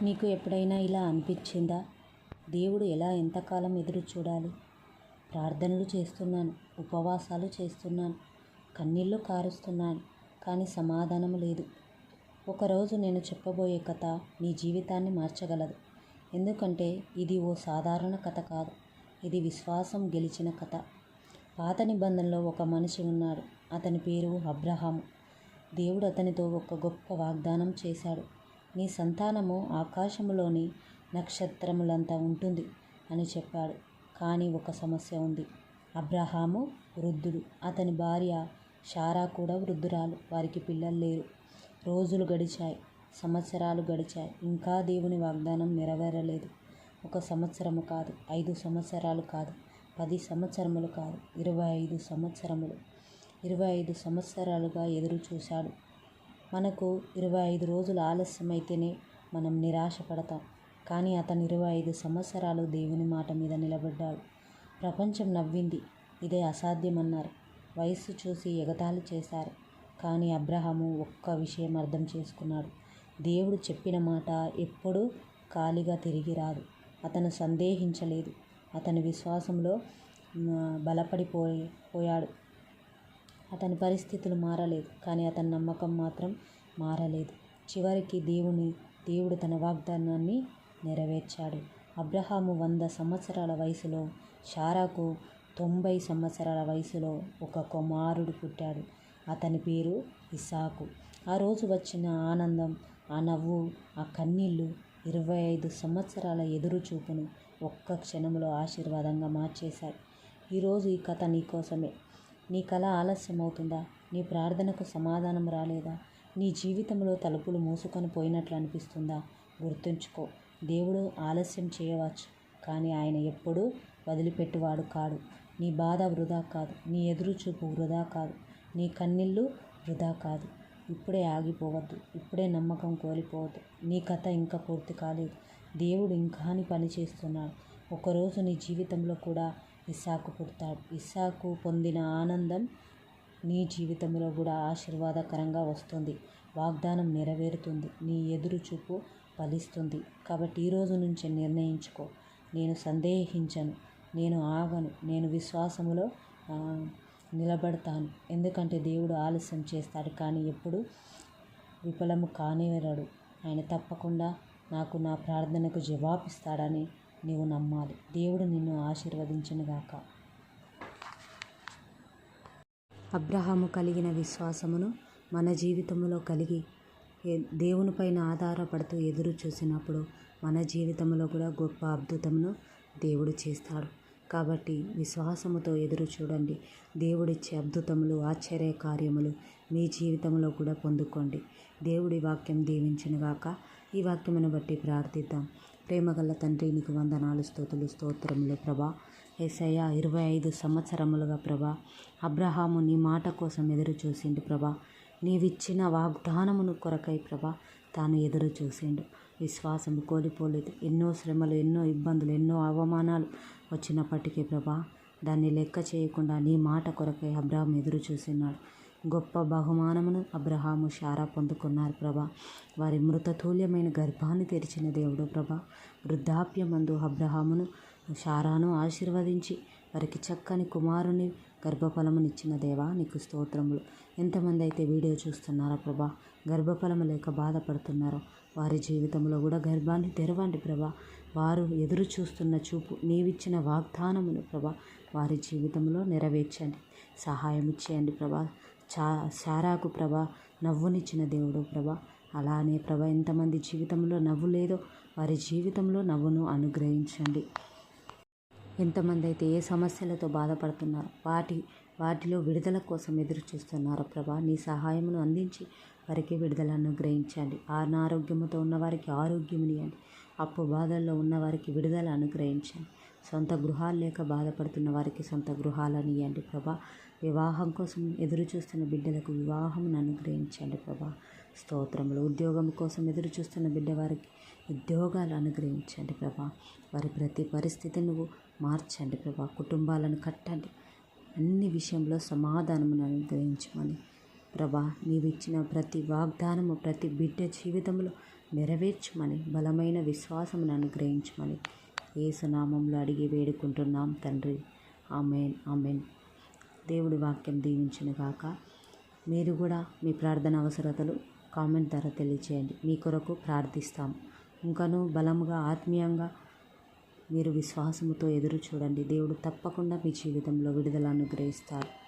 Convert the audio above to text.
నీకు ఎప్పుడైనా ఇలా అనిపించిందా? దేవుడు ఎంతకాలం ఎదురు చూడాలి? ప్రార్థనలు చేస్తున్నాను, ఉపవాసాలు చేస్తున్నాను, కన్నీళ్లు కారుస్తున్నాను, కానీ సమాధానం లేదు. ఒకరోజు నేను చెప్పబోయే కథ నీ జీవితాన్ని మార్చగలదు. ఎందుకంటే ఇది ఓ సాధారణ కథ కాదు, ఇది విశ్వాసం గెలిచిన కథ. పాత నిబంధనలో ఒక మనిషి ఉన్నాడు. అతని పేరు అబ్రహాము. దేవుడు అతనితో ఒక గొప్ప వాగ్దానం చేశాడు. నీ సంతానము ఆకాశములోని నక్షత్రములంతా ఉంటుంది అని చెప్పాడు. కానీ ఒక సమస్య ఉంది. అబ్రహాము వృద్ధుడు, అతని భార్య శారా కూడా వృద్ధురాలు. వారికి పిల్లలు లేరు. రోజులు గడిచాయి, సంవత్సరాలు గడిచాయి. ఇంకా దేవుని వాగ్దానం నెరవేరలేదు. 1 సంవత్సరము కాదు, 5 సంవత్సరాలు కాదు, 10 సంవత్సరములు కాదు, 25 సంవత్సరములు. 25 సంవత్సరాలుగా ఎదురు చూశాడు. మనకు 25 రోజులు ఆలస్యమైతేనే మనం నిరాశపడతాం. కానీ అతను 25 సంవత్సరాలు దేవుని మాట మీద నిలబడ్డాడు. ప్రపంచం నవ్వింది, ఇదే అసాధ్యమన్నారు. వయస్సు చూసి ఎగతాళి చేశారు. కానీ అబ్రహాము ఒక్క విషయం అర్థం చేసుకున్నాడు. దేవుడు చెప్పిన మాట ఎప్పుడూ ఖాళీగా తిరిగి రాదు. అతను సందేహించలేదు. అతని విశ్వాసంలో బలపడిపోయాడు. అతని పరిస్థితులు మారలేదు, కానీ అతని నమ్మకం మాత్రం మారలేదు. చివరికి దేవుడు తన వాగ్దానాన్ని నెరవేర్చాడు. అబ్రహాము 100 సంవత్సరాల వయసులో, శారాకు 90 సంవత్సరాల వయసులో ఒక కుమారుడు పుట్టాడు. అతని పేరు ఇస్సాకు. ఆ రోజు వచ్చిన ఆనందం, ఆ నవ్వు, ఆ కన్నీళ్లు 25 సంవత్సరాల ఎదురు చూపును ఒక్క క్షణంలో ఆశీర్వాదంగా మార్చేశాయి. ఈరోజు ఈ కథ నీకోసమే. నీ కల ఆలస్యమవుతుందా? నీ ప్రార్థనకు సమాధానం రాలేదా? నీ జీవితంలో తలుపులు మూసుకొని పోయినట్లు అనిపిస్తుందా? గుర్తుంచుకో, దేవుడు ఆలస్యం చేయవచ్చు, కానీ ఆయన ఎప్పుడూ వదిలిపెట్టువాడు కాడు. నీ బాధ వృధా కాదు, నీ ఎదురుచూపు వృధా కాదు, నీ కన్నీళ్ళు వృధా కాదు. ఇప్పుడే ఆగిపోవద్దు, ఇప్పుడే నమ్మకం కోల్పోవద్దు. నీ కథ ఇంకా పూర్తి కాలేదు. దేవుడు ఇంకా పని చేస్తున్నాడు. ఒకరోజు నీ జీవితంలో కూడా ఇస్సాకు పుడతాడు. ఇస్సాకు పొందిన ఆనందం నీ జీవితంలో కూడా ఆశీర్వాదకరంగా వస్తుంది. వాగ్దానం నెరవేరుతుంది. నీ ఎదురు చూపు ఫలిస్తుంది. కాబట్టి ఈరోజు నుంచే నిర్ణయించుకో, నేను సందేహించను, నేను ఆగను, నేను విశ్వాసములో నిలబడతాను. ఎందుకంటే దేవుడు ఆలస్యం చేస్తాడు, కానీ ఎప్పుడు విఫలము కానివ్వడు. ఆయన తప్పకుండా నాకు నా ప్రార్థనకు జవాబిస్తాడని నీవు నమ్మాలి. దేవుడు నిన్ను ఆశీర్వదించునుగాక. అబ్రహాము కలిగిన విశ్వాసమును మన జీవితంలో కలిగి దేవునిపైన ఆధారపడుతూ ఎదురు చూసినప్పుడు మన జీవితంలో కూడా గొప్ప అద్భుతమును దేవుడు చేస్తాడు. కాబట్టి విశ్వాసముతో ఎదురు చూడండి. దేవుడిచ్చే అద్భుతములు, ఆశ్చర్య కార్యములు మీ జీవితంలో కూడా పొందుకోండి. దేవుడి వాక్యం దీవించునుగాక. ఈ వాక్యమును బట్టి ప్రార్థిద్దాం. ప్రేమగల తండ్రి, నీకు వందనాలు, స్తోత్రములు ప్రభా. యేసయ్యా, 25 సంవత్సరములుగా ప్రభా అబ్రహాము నీ మాట కోసం ఎదురు చూసిండు ప్రభా. నీవిచ్చిన వాగ్దానమును కొరకై ప్రభా తాను ఎదురు చూసిండు. విశ్వాసము కోల్పోలేదు. ఎన్నో శ్రమలు, ఎన్నో ఇబ్బందులు, ఎన్నో అవమానాలు వచ్చినప్పటికీ ప్రభా దాన్ని లెక్క చేయకుండా నీ మాట కొరకై అబ్రహాము ఎదురు చూసినాడు. గొప్ప బహుమానమును అబ్రహాము, శారా పొందుకున్నారు ప్రభా. వారి మృతతుల్యమైన గర్భాన్ని తెరిచిన దేవుడు ప్రభా. వృద్ధాప్యమందు అబ్రహామును, శారాను ఆశీర్వదించి వారికి చక్కని కుమారుని గర్భఫలమునిచ్చిన దేవా, నీకు స్తోత్రములు. ఎంతమంది అయితే వీడియో చూస్తున్నారో ప్రభా, గర్భఫలము లేక బాధపడుతున్నారో వారి జీవితంలో కూడా గర్భాన్ని తెరవండి ప్రభా. వారు ఎదురు చూస్తున్న చూపు, నీవిచ్చిన వాగ్దానమును ప్రభా వారి జీవితంలో నెరవేర్చండి, సహాయం ఇచ్చేయండి ప్రభా. శారాకు ప్రభా నవ్వునిచ్చిన దేవుడు ప్రభా. అలానే ప్రభా ఎంతమంది జీవితంలో నవ్వు లేదో వారి జీవితంలో నవ్వును అనుగ్రహించండి. ఎంతమంది అయితే ఏ సమస్యలతో బాధపడుతున్నారో వాటిలో విడుదల కోసం ఎదురు చూస్తున్నారో ప్రభా, నీ సహాయమును అందించి వారికి విడుదల అనుగ్రహించండి. అనారోగ్యముతో ఉన్నవారికి ఆరోగ్యమునియండి. అప్పు బాధల్లో ఉన్నవారికి విడుదల అనుగ్రహించండి. సొంత గృహాలు లేక బాధపడుతున్న వారికి సొంత గృహాలను ఇవ్వండి ప్రభా. వివాహం కోసం ఎదురు చూస్తున్న బిడ్డలకు వివాహమును అనుగ్రహించండి ప్రభా. స్తోత్రములు. ఉద్యోగం కోసం ఎదురు చూస్తున్న బిడ్డ వారికి ఉద్యోగాలు అనుగ్రహించండి ప్రభా. వారి ప్రతి పరిస్థితిని నువ్వు మార్చండి ప్రభా. కుటుంబాలను కట్టండి. అన్ని విషయంలో సమాధానమును అనుగ్రహించమని ప్రభా, నీవిచ్చిన ప్రతి వాగ్దానము ప్రతి బిడ్డ జీవితంలో నెరవేర్చమని బలమైన విశ్వాసమును అనుగ్రహించమని యేసు నామములో అడిగి వేడుకుంటున్నాం తండ్రి. ఆమేన్, ఆమేన్. దేవుడి వాక్యం దీవించును గాక. మీరు కూడా మీ ప్రార్థన అవసరతలు కామెంట్ ద్వారా తెలియచేయండి. మీ కొరకు ప్రార్థిస్తాం. ఇంకనూ బలముగా ఆత్మీయంగా మీరు విశ్వాసముతో ఎదురు చూడండి. దేవుడు తప్పకుండా మీ జీవితంలో విడుదల అనుగ్రహిస్తారు.